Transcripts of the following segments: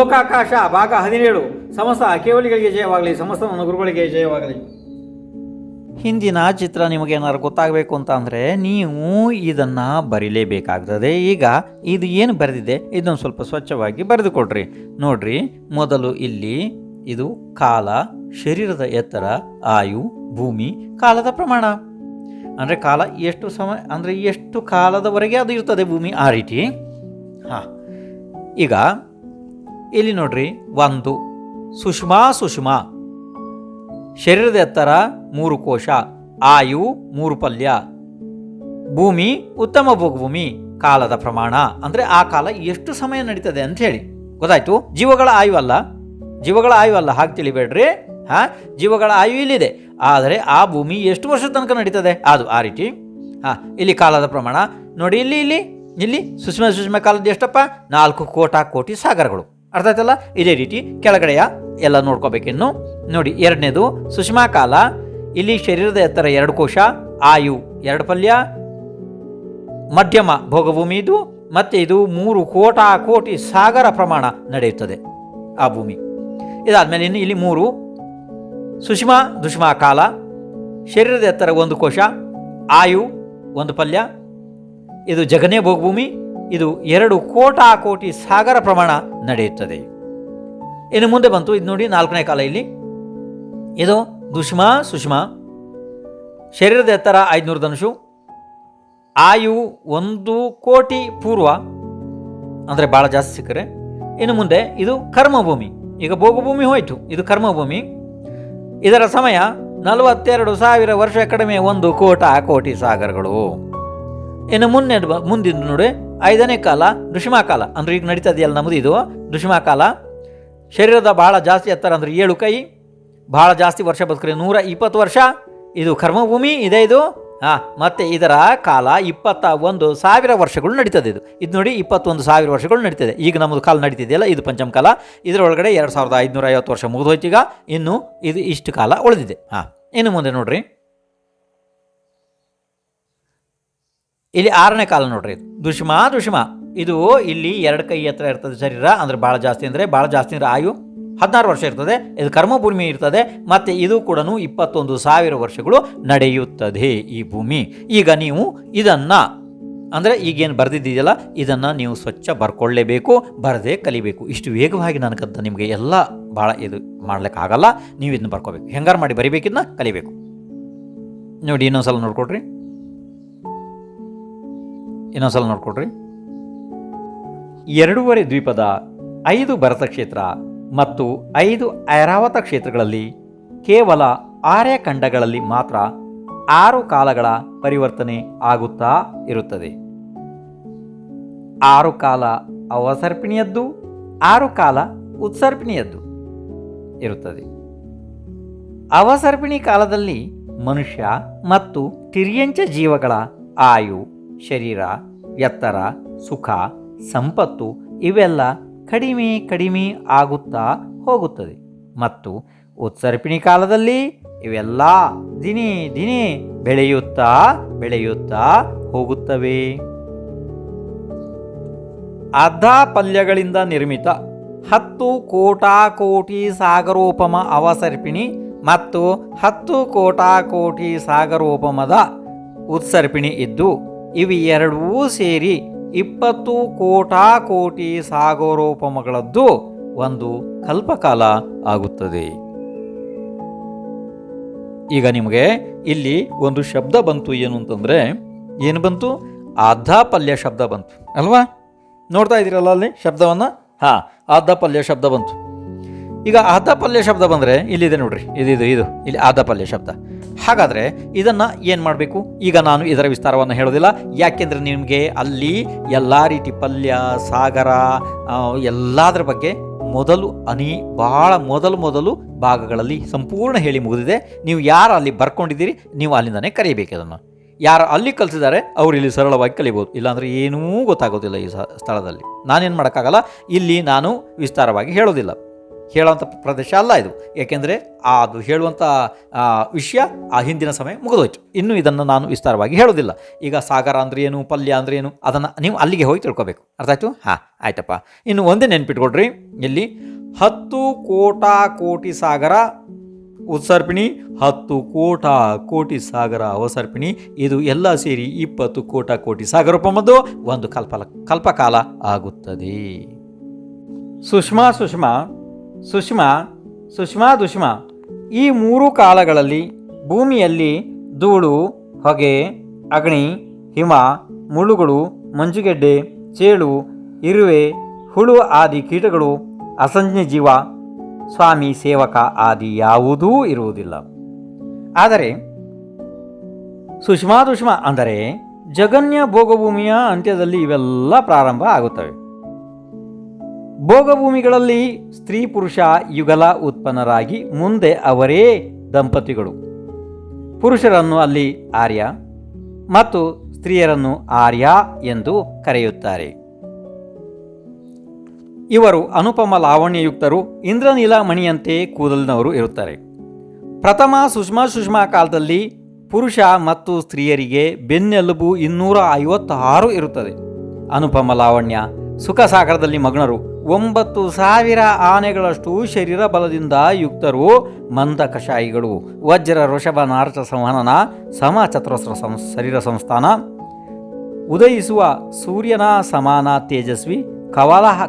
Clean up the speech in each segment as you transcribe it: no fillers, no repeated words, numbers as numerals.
ಲೋಕಾಕಾಶ ಭಾಗ 17 ಸಮಸ್ತ ಕೇವಲಿಗಳಿಗೆ ಜಯವಾಗಲಿ, ಸಮಸ್ತ ನನ್ನ ಗುರುಗಳಿಗೆ ಜಯವಾಗಲಿ. ಹಿಂದಿನ ಚಿತ್ರ ನಿಮಗೇನಾದ್ರು ಗೊತ್ತಾಗಬೇಕು ಅಂತ ಅಂದರೆ ನೀವು ಇದನ್ನು ಬರೀಲೇಬೇಕಾಗ್ತದೆ. ಈಗ ಇದು ಏನು ಬರೆದಿದೆ ಇದನ್ನು ಸ್ವಲ್ಪ ಸ್ವಚ್ಛವಾಗಿ ಬರೆದುಕೊಡ್ರಿ. ನೋಡ್ರಿ, ಮೊದಲು ಇಲ್ಲಿ ಇದು ಕಾಲ, ಶರೀರದ ಎತ್ತರ, ಆಯು, ಭೂಮಿ, ಕಾಲದ ಪ್ರಮಾಣ ಅಂದರೆ ಕಾಲ ಎಷ್ಟು ಸಮಯ ಅಂದರೆ ಎಷ್ಟು ಕಾಲದವರೆಗೆ ಅದು ಇರ್ತದೆ ಭೂಮಿ, ಆ ರೀತಿ. ಹಾಂ, ಈಗ ಇಲ್ಲಿ ನೋಡ್ರಿ, 1 ಸುಷ್ಮಾ, ಶರೀರದ ಎತ್ತರ 3 ಕೋಶ, ಆಯು 3 ಪಲ್ಯ, ಭೂಮಿ ಉತ್ತಮ ಭೂಮಿ, ಕಾಲದ ಪ್ರಮಾಣ ಅಂದರೆ ಆ ಕಾಲ ಎಷ್ಟು ಸಮಯ ನಡೀತದೆ ಅಂತ ಹೇಳಿ ಗೊತ್ತಾಯ್ತು. ಜೀವಗಳ ಆಯು ಅಲ್ಲ ಹಾಗೆ ತಿಳಿಬೇಡ್ರಿ. ಹಾಂ, ಜೀವಗಳ ಆಯು ಇಲ್ಲಿದೆ, ಆದರೆ ಆ ಭೂಮಿ ಎಷ್ಟು ವರ್ಷದ ತನಕ ನಡೀತದೆ ಅದು ಆ ರೀತಿ. ಹಾಂ, ಇಲ್ಲಿ ಕಾಲದ ಪ್ರಮಾಣ ನೋಡಿ, ಇಲ್ಲಿ ಸುಷ್ಮ ಕಾಲದ ಎಷ್ಟಪ್ಪ, 4 ಕೋಟಿ ಸಾಗರಗಳು. ಅರ್ಥ ಆಯ್ತಲ್ಲ? ಇದೇ ರೀತಿ ಕೆಳಗಡೆಯ ಎಲ್ಲ ನೋಡ್ಕೋಬೇಕಿನ್ನು. ನೋಡಿ, 2ನೇದು ಸುಷ್ಮಾ ಕಾಲ, ಇಲ್ಲಿ ಶರೀರದ ಎತ್ತರ 2 ಕೋಶ, ಆಯು 2 ಪಲ್ಯ, ಮಧ್ಯಮ ಭೋಗಭೂಮಿ ಇದು, ಮತ್ತು ಇದು 3 ಕೋಟಿ ಸಾಗರ ಪ್ರಮಾಣ ನಡೆಯುತ್ತದೆ ಆ ಭೂಮಿ. ಇದಾದಮೇಲೆ ಇನ್ನು ಇಲ್ಲಿ 3 ದುಷ್ಮಾ ಕಾಲ, ಶರೀರದ ಎತ್ತರ 1 ಕೋಶ, ಆಯು 1 ಪಲ್ಯ, ಇದು ಜಗನೇ ಭೋಗಭೂಮಿ, ಇದು 2 ಕೋಟಿ ಸಾಗರ ಪ್ರಮಾಣ ನಡೆಯುತ್ತದೆ. ಇನ್ನು ಮುಂದೆ ಬಂತು, ಇದು ನೋಡಿ 4ನೇ ಕಾಲ. ಇಲ್ಲಿ ಇದು ಸುಷ್ಮಾ, ಶರೀರದ ಎತ್ತರ 500 ಧನುಷು, ಆಯು 1 ಕೋಟಿ ಪೂರ್ವ ಅಂದರೆ ಭಾಳ ಜಾಸ್ತಿ ಸಿಕ್ಕರೆ. ಇನ್ನು ಮುಂದೆ ಇದು ಕರ್ಮಭೂಮಿ. ಈಗ ಭೋಗಭೂಮಿ ಹೋಯಿತು, ಇದು ಕರ್ಮಭೂಮಿ. ಇದರ ಸಮಯ 42,000 ವರ್ಷ ಕಡಿಮೆ 1 ಕೋಟಿ ಸಾಗರಗಳು. ಇನ್ನು ಮುಂದಿನ ನೋಡಿ 5ನೇ ಕಾಲ ದುಷ್ಮಾ ಕಾಲ ಅಂದರೆ ಈಗ ನಡೀತಾ ಇದೆಯಲ್ಲ ನಮ್ಮದು ಇದು ದುಷ್ಮಾ ಕಾಲ. ಶರೀರದ ಭಾಳ ಜಾಸ್ತಿ ಎತ್ತರ ಅಂದರೆ 7 ಕೈ, ಭಾಳ ಜಾಸ್ತಿ ವರ್ಷ ಬದುಕ್ರೆ 120 ವರ್ಷ. ಇದು ಕರ್ಮಭೂಮಿ ಇದೆ ಇದು. ಮತ್ತು ಇದರ ಕಾಲ 21,000 ವರ್ಷಗಳು ನಡೀತದೆ. ಇದು ನೋಡಿ 21,000 ವರ್ಷಗಳು ನಡೀತದೆ. ಈಗ ನಮ್ಮದು ಕಾಲ ನಡೀತಿದೆಯಲ್ಲ ಇದು ಪಂಚಮ ಕಾಲ. ಇದರೊಳಗಡೆ 2,550 ವರ್ಷ ಮುಗಿದೋಯ್ತು. ಈಗ ಇನ್ನು ಇದು ಇಷ್ಟು ಕಾಲ ಉಳಿದಿದೆ. ಇನ್ನು ಮುಂದೆ ನೋಡ್ರಿ, ಇಲ್ಲಿ 6ನೇ ಕಾಲ ನೋಡ್ರಿ, ದುಷ್ಮಾ. ಇದು ಇಲ್ಲಿ 2 ಕೈ ಎತ್ತರ ಇರ್ತದೆ ಶರೀರ, ಅಂದರೆ ಭಾಳ ಜಾಸ್ತಿ ಅಂದರೆ ಆಯು 16 ವರ್ಷ ಇರ್ತದೆ. ಇದು ಕರ್ಮಭೂಮಿ ಇರ್ತದೆ, ಮತ್ತು ಇದು ಕೂಡ 21,000 ವರ್ಷಗಳು ನಡೆಯುತ್ತದೆ ಈ ಭೂಮಿ. ಈಗ ನೀವು ಇದನ್ನು ಅಂದರೆ ಈಗೇನು ಬರೆದಿದ್ದೀಯಲ್ಲ ಇದನ್ನು ನೀವು ಸ್ವಚ್ಛ ಬರ್ಕೊಳ್ಳೇಬೇಕು, ಬರದೇ ಕಲಿಬೇಕು. ಇಷ್ಟು ವೇಗವಾಗಿ ನನಗಂತ ನಿಮಗೆ ಎಲ್ಲ ಭಾಳ ಇದು ಮಾಡ್ಲಿಕ್ಕಾಗಲ್ಲ. ನೀವು ಇದನ್ನ ಬರ್ಕೋಬೇಕು, ಹೆಂಗಾರು ಮಾಡಿ ಬರಿಬೇಕಿದ್ನ ಕಲಿಬೇಕು. ನೋಡಿ, ಇನ್ನೊಂದ್ಸಲ ನೋಡ್ಕೊಡ್ರಿ. 2.5 ದ್ವೀಪದ 5 ಭರತ ಕ್ಷೇತ್ರ ಮತ್ತು 5 ಐರಾವತ ಕ್ಷೇತ್ರಗಳಲ್ಲಿ ಕೇವಲ 6 ಖಂಡಗಳಲ್ಲಿ ಮಾತ್ರ 6 ಕಾಲಗಳ ಪರಿವರ್ತನೆ ಆಗುತ್ತಾ ಇರುತ್ತದೆ. 6 ಕಾಲ ಅವಸರ್ಪಿಣಿಯದ್ದು, 6 ಕಾಲ ಉತ್ಸರ್ಪಿಣಿಯದ್ದು ಇರುತ್ತದೆ. ಅವಸರ್ಪಿಣಿ ಕಾಲದಲ್ಲಿ ಮನುಷ್ಯ ಮತ್ತು ತಿರ್ಯಂಚ ಜೀವಗಳ ಆಯು, ಶರೀರ, ಎತ್ತರ, ಸುಖ, ಸಂಪತ್ತು ಇವೆಲ್ಲ ಕಡಿಮೆ ಆಗುತ್ತಾ ಹೋಗುತ್ತದೆ. ಮತ್ತು ಉತ್ಸರ್ಪಿಣಿ ಕಾಲದಲ್ಲಿ ಇವೆಲ್ಲ ದಿನೇ ಬೆಳೆಯುತ್ತಾ ಹೋಗುತ್ತವೆ. ಅರ್ಧ ಪಲ್ಯಗಳಿಂದ ನಿರ್ಮಿತ 10 ಕೋಟಿ ಸಾಗರೋಪಮ ಅವಸರ್ಪಿಣಿ ಮತ್ತು 10 ಕೋಟಿ ಸಾಗರೋಪಮದ ಉತ್ಸರ್ಪಿಣಿ ಇದ್ದು ಇವು ಎರಡೂ ಸೇರಿ 20 ಕೋಟಿ ಸಾಗರೋಪಮಗಳದ್ದು ಒಂದು ಕಲ್ಪಕಾಲ ಆಗುತ್ತದೆ. ಈಗ ನಿಮಗೆ ಇಲ್ಲಿ ಒಂದು ಶಬ್ದ ಬಂತು, ಏನು ಅಂತಂದರೆ ಏನು ಬಂತು? ಆಧಾಪಲ್ಯ ಶಬ್ದ ಬಂತು ಅಲ್ವಾ? ನೋಡ್ತಾ ಇದ್ದೀರಲ್ಲ ಅಲ್ಲಿ ಶಬ್ದವನ್ನು. ಆಧಾಪಲ್ಯ ಶಬ್ದ ಬಂತು. ಈಗ ಆಧಾಪಲ್ಯ ಶಬ್ದ ಬಂದರೆ ಇಲ್ಲಿದೆ ನೋಡ್ರಿ, ಇದು ಇಲ್ಲಿ ಆಧಾಪಲ್ಯ ಶಬ್ದ. ಹಾಗಾದರೆ ಇದನ್ನು ಏನು ಮಾಡಬೇಕು? ಈಗ ನಾನು ಇದರ ವಿಸ್ತಾರವನ್ನು ಹೇಳೋದಿಲ್ಲ, ಯಾಕೆಂದರೆ ನಿಮಗೆ ಅಲ್ಲಿ ಎಲ್ಲ ರೀತಿ ಪಲ್ಯ, ಸಾಗರ ಎಲ್ಲದರ ಬಗ್ಗೆ ಭಾಳ ಮೊದಲು ಭಾಗಗಳಲ್ಲಿ ಸಂಪೂರ್ಣ ಹೇಳಿ ಮುಗಿದಿದೆ. ನೀವು ಯಾರು ಅಲ್ಲಿ ಬರ್ಕೊಂಡಿದ್ದೀರಿ ನೀವು ಅಲ್ಲಿಂದನೇ ಕಲಿಬೇಕು. ಅದನ್ನು ಯಾರು ಅಲ್ಲಿ ಕಲಿಸಿದ್ದಾರೆ ಅವರು ಇಲ್ಲಿ ಸರಳವಾಗಿ ಕಲಿಬೋದು, ಇಲ್ಲಾಂದರೆ ಏನೂ ಗೊತ್ತಾಗೋದಿಲ್ಲ ಈ ಸ್ಥಳದಲ್ಲಿ. ನಾನೇನು ಮಾಡೋಕ್ಕಾಗಲ್ಲ, ಇಲ್ಲಿ ನಾನು ವಿಸ್ತಾರವಾಗಿ ಹೇಳೋದಿಲ್ಲ. ಹೇಳುವಂಥ ಪ್ರದೇಶ ಅಲ್ಲ ಇದು. ಏಕೆಂದರೆ ಅದು ಹೇಳುವಂಥ ವಿಷಯ ಆ ಹಿಂದಿನ ಸಮಯ ಮುಗಿದೋಯ್ತು. ಇನ್ನು ಇದನ್ನು ನಾನು ವಿಸ್ತಾರವಾಗಿ ಹೇಳೋದಿಲ್ಲ. ಈಗ ಸಾಗರ ಅಂದರೆ ಏನು, ಪಲ್ಯ ಅಂದರೆ ಏನು, ಅದನ್ನು ನೀವು ಅಲ್ಲಿಗೆ ಹೋಗಿ ತಿಳ್ಕೊಬೇಕು. ಅರ್ಥ ಆಯಿತು? ಹಾಂ, ಆಯ್ತಪ್ಪ. ಇನ್ನು ಒಂದೇ ನೆನ್ಪಿಟ್ಕೊಡ್ರಿ, ಇಲ್ಲಿ 10 ಕೋಟಿ ಸಾಗರ ಉತ್ಸರ್ಪಿಣಿ, 10 ಕೋಟಿ ಸಾಗರ ಅವಸರ್ಪಿಣಿ, ಇದು ಎಲ್ಲ ಸೇರಿ 20 ಕೋಟಿ ಸಾಗರ ರೂಪಮದ್ದು ಒಂದು ಕಲ್ಪಕಾಲ ಆಗುತ್ತದೆ. ಸುಷ್ಮಾ ದುಷ್ಮಾ ಈ 3 ಕಾಲಗಳಲ್ಲಿ ಭೂಮಿಯಲ್ಲಿ ಧೂಳು, ಹೊಗೆ, ಅಗ್ನಿ, ಹಿಮ, ಮುಳ್ಳುಗಳು, ಮಂಜುಗೆಡ್ಡೆ, ಚೇಳು, ಇರುವೆ, ಹುಳು ಆದಿ ಕೀಟಗಳು, ಅಸಂಜ್ಞ ಜೀವ, ಸ್ವಾಮಿ, ಸೇವಕ ಆದಿ ಯಾವುದೂ ಇರುವುದಿಲ್ಲ. ಆದರೆ ಸುಷ್ಮಾ ಅಂದರೆ ಜಗನ್ಯ ಭೋಗಭೂಮಿಯ ಅಂತ್ಯದಲ್ಲಿ ಇವೆಲ್ಲ ಪ್ರಾರಂಭ ಆಗುತ್ತವೆ. ಭೋಗಭೂಮಿಗಳಲ್ಲಿ ಸ್ತ್ರೀ ಪುರುಷ ಯುಗಲ ಉತ್ಪನ್ನರಾಗಿ ಮುಂದೆ ಅವರೇ ದಂಪತಿಗಳು. ಪುರುಷರನ್ನು ಅಲ್ಲಿ ಆರ್ಯ ಮತ್ತು ಸ್ತ್ರೀಯರನ್ನು ಆರ್ಯ ಎಂದು ಕರೆಯುತ್ತಾರೆ. ಇವರು ಅನುಪಮ ಲಾವಣ್ಯಯುಕ್ತರು, ಇಂದ್ರನೀಲ ಮಣಿಯಂತೆ ಕೂದಲಿನವರು ಇರುತ್ತಾರೆ. ಪ್ರಥಮ ಸುಷ್ಮಾ ಕಾಲದಲ್ಲಿ ಪುರುಷ ಮತ್ತು ಸ್ತ್ರೀಯರಿಗೆ ಬೆನ್ನೆಲುಬು 256 ಇರುತ್ತದೆ. ಅನುಪಮ ಲಾವಣ್ಯ ಸುಖಸಾಗರದಲ್ಲಿ ಮಗ್ನರು. 9,000 ಆನೆಗಳಷ್ಟು ಶರೀರ ಬಲದಿಂದ ಯುಕ್ತರು, ಮಂದ ಕಷಾಯಿಗಳು. ವಜ್ರ ಋಷಭ ನಾರಚ ಸಂವಹನ ಸಮಚತುರಸ್ರ ಶರೀರ ಸಂಸ್ಥಾನ. ಉದಯಿಸುವ ಸೂರ್ಯನ ಸಮಾನ ತೇಜಸ್ವಿ.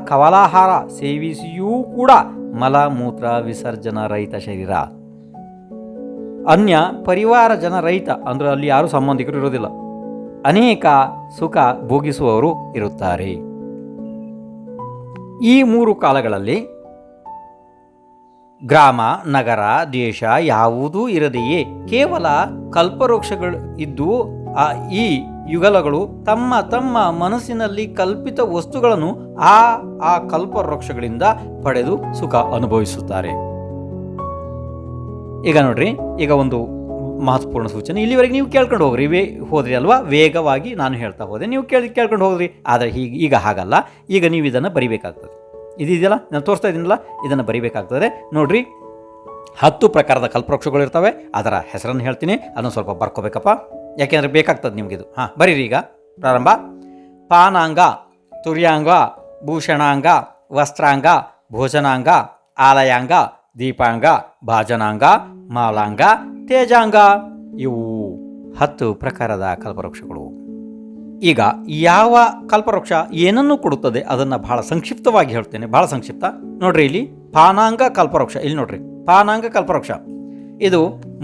ಕವಲಾಹಾರ ಸೇವಿಸಿಯೂ ಕೂಡ ಮಲಮೂತ್ರ ವಿಸರ್ಜನ ರಹಿತ ಶರೀರ. ಅನ್ಯ ಪರಿವಾರ ಜನ ರಹಿತ, ಅಂದರೆ ಅಲ್ಲಿ ಯಾರು ಸಂಬಂಧಿಕರು ಇರೋದಿಲ್ಲ. ಅನೇಕ ಸುಖ ಭೋಗಿಸುವವರು ಇರುತ್ತಾರೆ. ಈ 3 ಕಾಲಗಳಲ್ಲಿ ಗ್ರಾಮ, ನಗರ, ದೇಶ ಯಾವುದೂ ಇರದೆಯೇ ಕೇವಲ ಕಲ್ಪವೃಕ್ಷಗಳು ಇದ್ದು ಈ ಯುಗಲಗಳು ತಮ್ಮ ಮನಸ್ಸಿನಲ್ಲಿ ಕಲ್ಪಿತ ವಸ್ತುಗಳನ್ನು ಆ ಕಲ್ಪವೃಕ್ಷಗಳಿಂದ ಪಡೆದು ಸುಖ ಅನುಭವಿಸುತ್ತಾರೆ. ಈಗ ನೋಡ್ರಿ, ಈಗ ಒಂದು ಮಹತ್ವಪೂರ್ಣ ಸೂಚನೆ. ಇಲ್ಲಿವರೆಗೆ ನೀವು ಕೇಳ್ಕೊಂಡು ಹೋದ್ರಿ ಅಲ್ವಾ? ವೇಗವಾಗಿ ನಾನು ಹೇಳ್ತಾ ಹೋದೆ, ನೀವು ಕೇಳ್ಕೊಂಡು ಹೋದ್ರಿ. ಆದರೆ ಈಗ ಹಾಗಲ್ಲ. ಈಗ ನೀವು ಇದನ್ನು ಬರಿಬೇಕಾಗ್ತದೆ. ಇದೆಯಲ್ಲ, ನಾನು ತೋರಿಸ್ತಾ ಇದ್ದೀನಲ್ಲ, ಇದನ್ನು ಬರಿಬೇಕಾಗ್ತದೆ. ನೋಡ್ರಿ, 10 ಪ್ರಕಾರದ ಕಲ್ಪವೃಕ್ಷಗಳು ಇರ್ತವೆ. ಅದರ ಹೆಸರನ್ನು ಹೇಳ್ತೀನಿ, ಅದನ್ನು ಸ್ವಲ್ಪ ಬರ್ಕೋಬೇಕಪ್ಪ, ಯಾಕೆಂದರೆ ಬೇಕಾಗ್ತದೆ ನಿಮಗಿದು. ಬರೀರಿ. ಈಗ ಪ್ರಾರಂಭ. ಪಾನಾಂಗ, ತುರ್ಯಾಂಗ, ಭೂಷಣಾಂಗ, ವಸ್ತ್ರಾಂಗ, ಭೋಜನಾಂಗ, ಆಲಯಾಂಗ, ದೀಪಾಂಗ, ಭಾಜನಾಂಗ, ಮಾಲಾಂಗ, ತೇಜಾಂಗ. ಇವು 10 ಪ್ರಕಾರದ ಕಲ್ಪವೃಕ್ಷಗಳು. ಈಗ ಯಾವ ಕಲ್ಪವೃಕ್ಷ ಏನನ್ನು ಕೊಡುತ್ತದೆ ಅದನ್ನು ಬಹಳ ಸಂಕ್ಷಿಪ್ತವಾಗಿ ಹೇಳ್ತೇನೆ, ಬಹಳ ಸಂಕ್ಷಿಪ್ತ. ನೋಡ್ರಿ, ಇಲ್ಲಿ ಪಾನಾಂಗ ಕಲ್ಪವೃಕ್ಷ. ಇಲ್ಲಿ ನೋಡ್ರಿ, ಪಾನಾಂಗ ಕಲ್ಪವೃಕ್ಷ ಇದು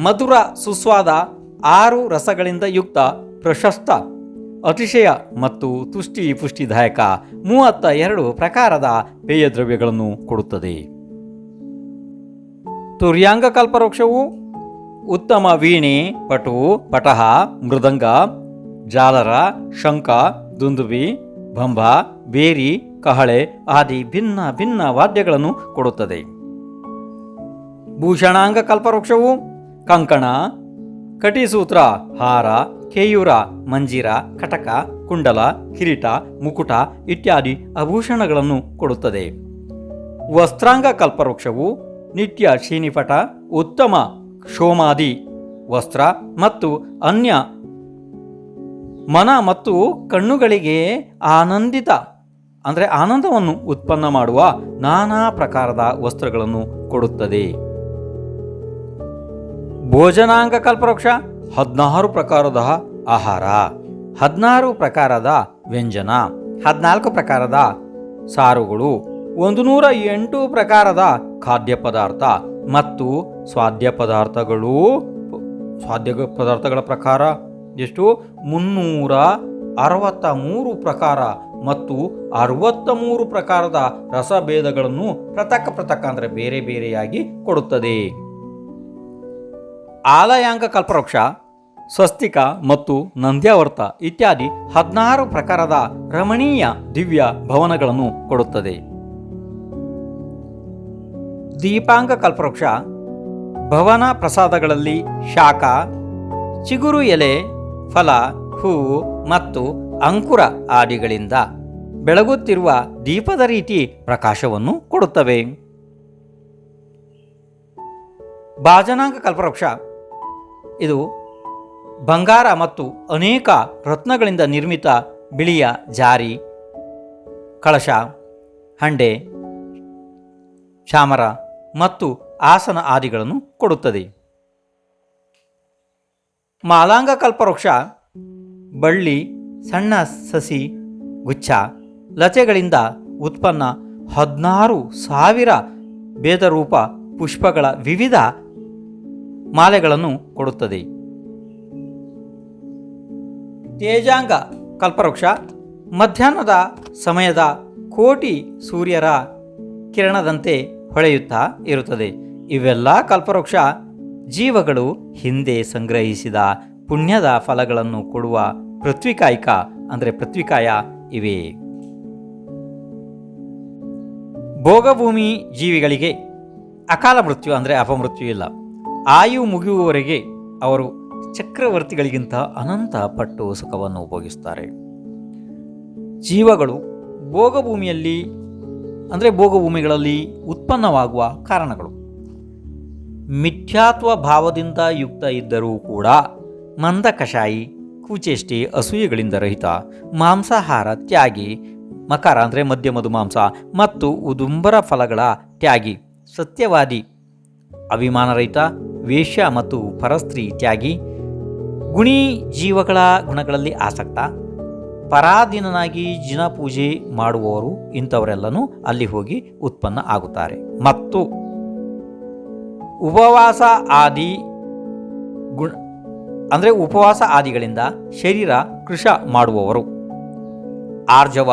ಮಧುರ ಸುಸ್ವಾದ 6 ರಸಗಳಿಂದ ಯುಕ್ತ, ಪ್ರಶಸ್ತ, ಅತಿಶಯ ಮತ್ತು ಪುಷ್ಟಿದಾಯಕ 32 ಪ್ರಕಾರದ ಪೇಯ ದ್ರವ್ಯಗಳನ್ನು ಕೊಡುತ್ತದೆ. ತುರ್ಯಾಂಗ ಕಲ್ಪವೃಕ್ಷವು ಉತ್ತಮ ವೀಣೆ, ಪಟಹ, ಮೃದಂಗ, ಜಾಲರ, ಶಂಖ, ದುಂದುಬಿ, ಬಂಬ, ಬೇರಿ, ಕಹಳೆ ಆದಿ ಭಿನ್ನ ವಾದ್ಯಗಳನ್ನು ಕೊಡುತ್ತದೆ. ಭೂಷಣಾಂಗ ಕಲ್ಪವೃಕ್ಷವು ಕಂಕಣ, ಕಟಿಸೂತ್ರ, ಹಾರ, ಕೇಯೂರ, ಮಂಜೀರ, ಕಟಕ, ಕುಂಡಲ, ಕಿರೀಟ, ಮುಕುಟ ಇತ್ಯಾದಿ ಆಭೂಷಣಗಳನ್ನು ಕೊಡುತ್ತದೆ. ವಸ್ತ್ರಾಂಗ ಕಲ್ಪವೃಕ್ಷವು ನಿತ್ಯ ಶೀನಿಪಟ, ಉತ್ತಮ ಕ್ಷೋಮಾದಿ ವಸ್ತ್ರ ಮತ್ತು ಅನ್ಯ ಮನ ಮತ್ತು ಕಣ್ಣುಗಳಿಗೆ ಆನಂದವನ್ನು ಉತ್ಪನ್ನ ಮಾಡುವ ನಾನಾ ಪ್ರಕಾರದ ವಸ್ತ್ರಗಳನ್ನು ಕೊಡುತ್ತದೆ. ಭೋಜನಾಂಗ ಕಲ್ಪವೃಕ್ಷ 16 ಪ್ರಕಾರದ ಆಹಾರ, 16 ಪ್ರಕಾರದ ವ್ಯಂಜನ, 14 ಪ್ರಕಾರದ ಸಾರುಗಳು, 108 ಪ್ರಕಾರದ ಖಾದ್ಯ ಪದಾರ್ಥ ಮತ್ತು ಸ್ವಾದ್ಯ ಪದಾರ್ಥಗಳ ಪ್ರಕಾರ ಎಷ್ಟು? 363 ಪ್ರಕಾರ ಮತ್ತು 63 ಪ್ರಕಾರದ ರಸಭೇದಗಳನ್ನು ಪೃಥಕ್ ಅಂದರೆ ಬೇರೆ ಬೇರೆಯಾಗಿ ಕೊಡುತ್ತದೆ. ಆಲಯಾಂಗ ಕಲ್ಪವೃಕ್ಷ ಸ್ವಸ್ತಿಕ ಮತ್ತು ನಂದ್ಯಾವರ್ತ ಇತ್ಯಾದಿ 16 ಪ್ರಕಾರದ ರಮಣೀಯ ದಿವ್ಯ ಭವನಗಳನ್ನು ಕೊಡುತ್ತದೆ. ದೀಪಾಂಗ ಕಲ್ಪವೃಕ್ಷ ಭವನ ಪ್ರಸಾದಗಳಲ್ಲಿ ಶಾಖ, ಚಿಗುರು ಎಲೆ, ಫಲ, ಹೂವು ಮತ್ತು ಅಂಕುರ ಆದಿಗಳಿಂದ ಬೆಳಗುತ್ತಿರುವ ದೀಪದ ರೀತಿ ಪ್ರಕಾಶವನ್ನು ಕೊಡುತ್ತವೆ. ಬಾಜನಾಂಗ ಕಲ್ಪವೃಕ್ಷ ಇದು ಬಂಗಾರ ಮತ್ತು ಅನೇಕ ರತ್ನಗಳಿಂದ ನಿರ್ಮಿತ ಬಿಳಿಯ ಜಾರಿ, ಕಳಶ, ಹಂಡೆ, ಚಾಮರ ಮತ್ತು ಆಸನ ಆದಿಗಳನ್ನು ಕೊಡುತ್ತದೆ. ಮಾಲಾಂಗ ಕಲ್ಪವೃಕ್ಷ ಬಳ್ಳಿ, ಸಣ್ಣ ಸಸಿ, ಗುಚ್ಛ, ಲತೆಗಳಿಂದ ಉತ್ಪನ್ನ 16,000 ಭೇದರೂಪ ಪುಷ್ಪಗಳ ವಿವಿಧ ಮಾಲೆಗಳನ್ನು ಕೊಡುತ್ತದೆ. ತೇಜಾಂಗ ಕಲ್ಪವೃಕ್ಷ ಮಧ್ಯಾಹ್ನದ ಸಮಯದ ಕೋಟಿ ಸೂರ್ಯರ ಕಿರಣದಂತೆ ಹೊಳೆಯುತ್ತಾ ಇರುತ್ತದೆ. ಇವೆಲ್ಲ ಕಲ್ಪವೃಕ್ಷ ಜೀವಗಳು ಹಿಂದೆ ಸಂಗ್ರಹಿಸಿದ ಪುಣ್ಯದ ಫಲಗಳನ್ನು ಕೊಡುವ ಪೃಥ್ವಿಕಾಯ ಇವೆ. ಭೋಗಭೂಮಿ ಜೀವಿಗಳಿಗೆ ಅಕಾಲ ಮೃತ್ಯು ಅಂದರೆ ಅಪಮೃತ್ಯು ಇಲ್ಲ. ಆಯು ಮುಗಿಯುವವರೆಗೆ ಅವರು ಚಕ್ರವರ್ತಿಗಳಿಗಿಂತ ಅನಂತ ಪಟ್ಟು ಸುಖವನ್ನು ಭೋಗಿಸುತ್ತಾರೆ. ಜೀವಗಳು ಭೋಗಭೂಮಿಗಳಲ್ಲಿ ಉತ್ಪನ್ನವಾಗುವ ಕಾರಣಗಳು ಮಿಥ್ಯಾತ್ವ ಭಾವದಿಂದ ಯುಕ್ತ ಇದ್ದರೂ ಕೂಡ ಮಂದ ಕಷಾಯಿ, ಕುಚೇಷ್ಟೆ, ಅಸೂಯೆಗಳಿಂದ ರಹಿತ, ಮಾಂಸಾಹಾರ ತ್ಯಾಗಿ, ಮಕರ ಅಂದರೆ ಮದ್ಯ ಮಧು ಮಾಂಸ ಮತ್ತು ಉದುಂಬರ ಫಲಗಳ ತ್ಯಾಗಿ, ಸತ್ಯವಾದಿ, ಅಭಿಮಾನರಹಿತ, ವೇಶ್ಯ ಮತ್ತು ಪರಸ್ತ್ರೀ ತ್ಯಾಗಿ, ಗುಣಿ ಜೀವಗಳ ಗುಣಗಳಲ್ಲಿ ಆಸಕ್ತ, ಪರಾಧೀನನಾಗಿ ಜಿನ ಪೂಜೆ ಮಾಡುವವರು ಇಂಥವರೆಲ್ಲನೂ ಅಲ್ಲಿ ಹೋಗಿ ಉತ್ಪನ್ನ ಆಗುತ್ತಾರೆ. ಮತ್ತು ಉಪವಾಸ ಆದಿಗಳಿಂದ ಶರೀರ ಕೃಶ ಮಾಡುವವರು, ಆರ್ಜವ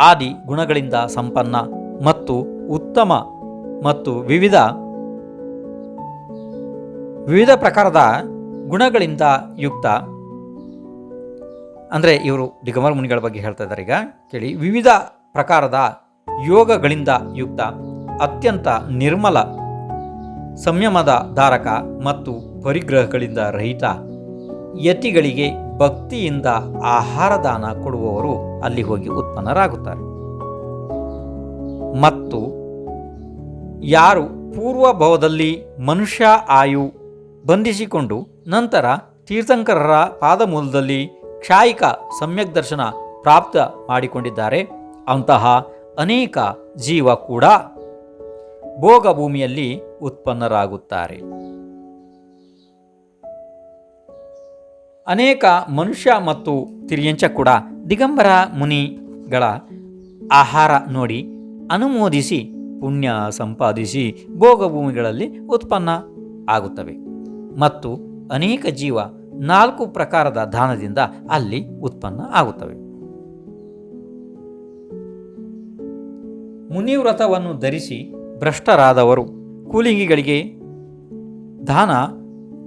ಆದಿ ಗುಣಗಳಿಂದ ಸಂಪನ್ನ ಮತ್ತು ಉತ್ತಮ ಮತ್ತು ವಿವಿಧ ಪ್ರಕಾರದ ಗುಣಗಳಿಂದ ಯುಕ್ತ, ಅಂದರೆ ಇವರು ದಿಗಂಬರ ಮುನಿಗಳ ಬಗ್ಗೆ ಹೇಳ್ತಾ ಇದ್ದಾರೆ. ಈಗ ಕೇಳಿ. ವಿವಿಧ ಪ್ರಕಾರದ ಯೋಗಗಳಿಂದ ಯುಕ್ತ, ಅತ್ಯಂತ ನಿರ್ಮಲ, ಸಂಯಮದ ಧಾರಕ ಮತ್ತು ಪರಿಗ್ರಹಗಳಿಂದ ರಹಿತ, ಯತಿಗಳಿಗೆ ಭಕ್ತಿಯಿಂದ ಆಹಾರ ದಾನ ಕೊಡುವವರು ಅಲ್ಲಿ ಹೋಗಿ ಉತ್ಪನ್ನರಾಗುತ್ತಾರೆ. ಮತ್ತು ಯಾರು ಪೂರ್ವಭವದಲ್ಲಿ ಮನುಷ್ಯ ಆಯು ಬಂಧಿಸಿಕೊಂಡು ನಂತರ ತೀರ್ಥಂಕರರ ಪಾದಮೂಲದಲ್ಲಿ ಕ್ಷಾಯಿಕ ಸಮ್ಯಕ್ ದರ್ಶನ ಪ್ರಾಪ್ತ ಮಾಡಿಕೊಂಡಿದ್ದಾರೆ, ಅಂತಹ ಅನೇಕ ಜೀವ ಕೂಡ ಭೋಗಭೂಮಿಯಲ್ಲಿ ಉತ್ಪನ್ನರಾಗುತ್ತಾರೆ. ಅನೇಕ ಮನುಷ್ಯ ಮತ್ತು ತಿರ್ಯಂಚ ಕೂಡ ದಿಗಂಬರ ಮುನಿಗಳ ಆಹಾರ ನೋಡಿ ಅನುಮೋದಿಸಿ ಪುಣ್ಯ ಸಂಪಾದಿಸಿ ಭೋಗಭೂಮಿಗಳಲ್ಲಿ ಉತ್ಪನ್ನ ಆಗುತ್ತವೆ. ಮತ್ತು ಅನೇಕ ಜೀವ 4 ಪ್ರಕಾರದ ದಾನದಿಂದ ಅಲ್ಲಿ ಉತ್ಪನ್ನ ಆಗುತ್ತವೆ. ಮುನಿವ್ರತವನ್ನು ಧರಿಸಿ ಭ್ರಷ್ಟರಾದವರು, ಕೂಲಿಂಗಿಗಳಿಗೆ ದಾನ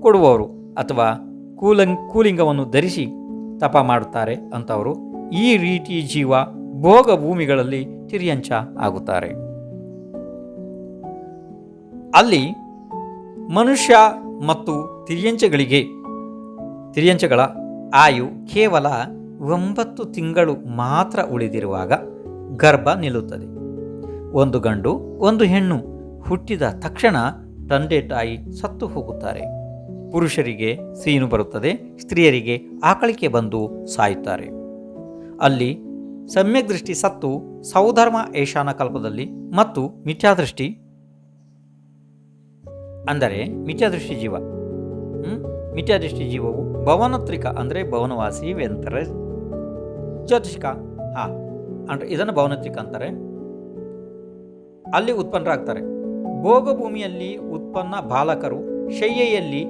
ಕೊಡುವವರು ಅಥವಾ ಕೂಲಿಂಗವನ್ನು ಧರಿಸಿ ತಪ ಮಾಡುತ್ತಾರೆ ಅಂತವರು ಈ ರೀತಿ ಜೀವ ಭೋಗ ಭೂಮಿಗಳಲ್ಲಿ ತಿರ್ಯಂಚ ಆಗುತ್ತಾರೆ. ಅಲ್ಲಿ ಮನುಷ್ಯ ಮತ್ತು ತಿರ್ಯಂಚಗಳ ಆಯು ಕೇವಲ 9 ತಿಂಗಳು ಮಾತ್ರ ಉಳಿದಿರುವಾಗ ಗರ್ಭ ನಿಲ್ಲುತ್ತದೆ. ಒಂದು ಗಂಡು ಒಂದು ಹೆಣ್ಣು ಹುಟ್ಟಿದ ತಕ್ಷಣ ತಂದೆ ತಾಯಿ ಸತ್ತು ಹೋಗುತ್ತಾರೆ. ಪುರುಷರಿಗೆ ಸೀನು ಬರುತ್ತದೆ, ಸ್ತ್ರೀಯರಿಗೆ ಆಕಳಿಕೆ ಬಂದು ಸಾಯುತ್ತಾರೆ. ಅಲ್ಲಿ ಸಮ್ಯಕ್ ದೃಷ್ಟಿ ಸತ್ತು ಸೌಧರ್ಮ ಏಷಾನ ಕಲ್ಪದಲ್ಲಿ ಮತ್ತು ಮಿಥ್ಯಾದೃಷ್ಟಿ ಅಂದರೆ ಮಿಥ್ಯಾದೃಷ್ಟಿ ಜೀವವು ಭವನತ್ರಿಕ ಅಂದರೆ ಭವನವಾಸಿ ವೆಂತರ ಜ್ಯೋತಿಷ್ಕ ಅಂದರೆ ಇದನ್ನು ಭವನತ್ರಿಕ ಅಂತಾರೆ. ಅಲ್ಲಿ ಉತ್ಪನ್ನರಾಗ್ತಾರೆ. ಭೋಗಭೂಮಿಯಲ್ಲಿ ಉತ್ಪನ್ನ ಬಾಲಕರು ಶಯ್ಯೆಯಲ್ಲಿ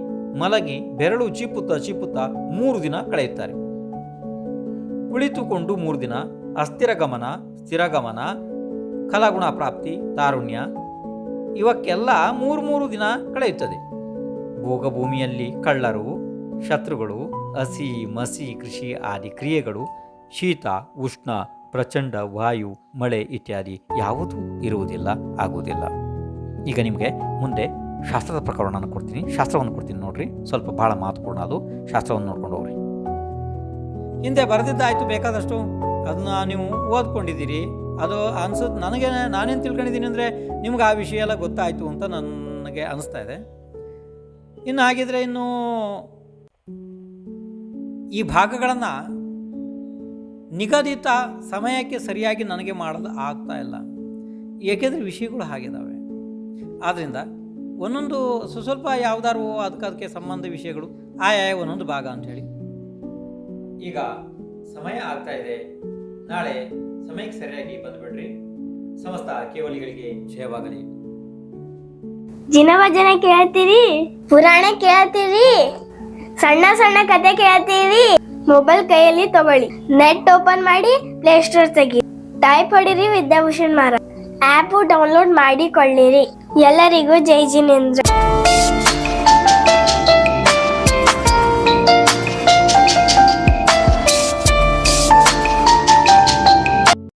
ಮಲಗಿ ಬೆರಳು ಚಿಪ್ಪುತ್ತಾ 3 ದಿನ ಕಳೆಯುತ್ತಾರೆ. ಕುಳಿತುಕೊಂಡು 3 ದಿನ, ಅಸ್ಥಿರಗಮನ, ಸ್ಥಿರಗಮನ, ಕಲಗುಣ ಪ್ರಾಪ್ತಿ, ತಾರುಣ್ಯ ಇವಕ್ಕೆಲ್ಲ 3 ದಿನ ಕಳೆಯುತ್ತದೆ. ಭೋಗಭೂಮಿಯಲ್ಲಿ ಕಳ್ಳರು, ಶತ್ರುಗಳು, ಹಸಿ ಮಸಿ ಕೃಷಿ ಆದಿ ಕ್ರಿಯೆಗಳು, ಶೀತ ಉಷ್ಣ, ಪ್ರಚಂಡ ವಾಯು, ಮಳೆ ಇತ್ಯಾದಿ ಯಾವುದೂ ಇರುವುದಿಲ್ಲ, ಆಗುವುದಿಲ್ಲ. ಈಗ ನಿಮಗೆ ಮುಂದೆ ಶಾಸ್ತ್ರದ ಪ್ರಕರಣವನ್ನು ಕೊಡ್ತೀನಿ ನೋಡ್ರಿ. ಸ್ವಲ್ಪ ಭಾಳ ಮಹತ್ವಪೂರ್ಣ ಅದು. ಶಾಸ್ತ್ರವನ್ನು ನೋಡ್ಕೊಂಡು ಹೋಗ್ರಿ. ಹಿಂದೆ ಬರೆದಿದ್ದಾಯಿತು ಬೇಕಾದಷ್ಟು, ಅದನ್ನ ನೀವು ಓದ್ಕೊಂಡಿದ್ದೀರಿ. ಅದು ನಾನೇನು ತಿಳ್ಕೊಂಡಿದ್ದೀನಿ ಅಂದರೆ ನಿಮ್ಗೆ ಆ ವಿಷಯ ಎಲ್ಲ ಗೊತ್ತಾಯಿತು ಅಂತ ನನಗೆ ಅನಿಸ್ತಾ ಇದೆ. ಇನ್ನು ಹಾಗಿದ್ರೆ ಇನ್ನು ಈ ಭಾಗಗಳನ್ನು ನಿಗದಿತ ಸಮಯಕ್ಕೆ ಸರಿಯಾಗಿ ನನಗೆ ಮಾಡಲು ಆಗ್ತಾ ಇಲ್ಲ, ಏಕೆಂದರೆ ವಿಷಯಗಳು ಹಾಗಿದ್ದಾವೆ. ಆದ್ದರಿಂದ ಒಂದೊಂದು ಸ್ವಲ್ಪ ಯಾವುದಾದ್ರು ಅದಕ್ಕೆ ಸಂಬಂಧ ವಿಷಯಗಳು ಆಯಾಯ ಒಂದೊಂದು ಭಾಗ ಅಂಥೇಳಿ. ಈಗ ಸಮಯ ಆಗ್ತಾ ಇದೆ, ನಾಳೆ ಸಮಯಕ್ಕೆ ಸರಿಯಾಗಿ ಬಂದುಬಿಡ್ರಿ. ಸಮಸ್ತ ಕೇವಲಿಗಳಿಗೆ ಜಯವಾಗಲಿ. ಜಿನವಜನ ಕೇಳ್ತೀರಿ, ಪುರಾಣ ಕೇಳ್ತೀರಿ, ಸಣ್ಣ ಸಣ್ಣ ಕತೆ ಕೇಳ್ತೀರಿ, ಮೊಬೈಲ್ ಕೈಯಲ್ಲಿ ತಗೊಳ್ಳಿ, ನೆಟ್ ಓಪನ್ ಮಾಡಿ ಪ್ಲೇ ಸ್ಟೋರ್ ತೆಗಿ, ಟೈಪ್ ಹೊಡಿರಿ ವಿದ್ಯಾಭೂಷಣ್ ಮಾರ ಆಪ್ ಡೌನ್ಲೋಡ್ ಮಾಡಿಕೊಳ್ಳಿರಿ. ಎಲ್ಲರಿಗೂ ಜೈ ಜಿನೇಂದ್ರ.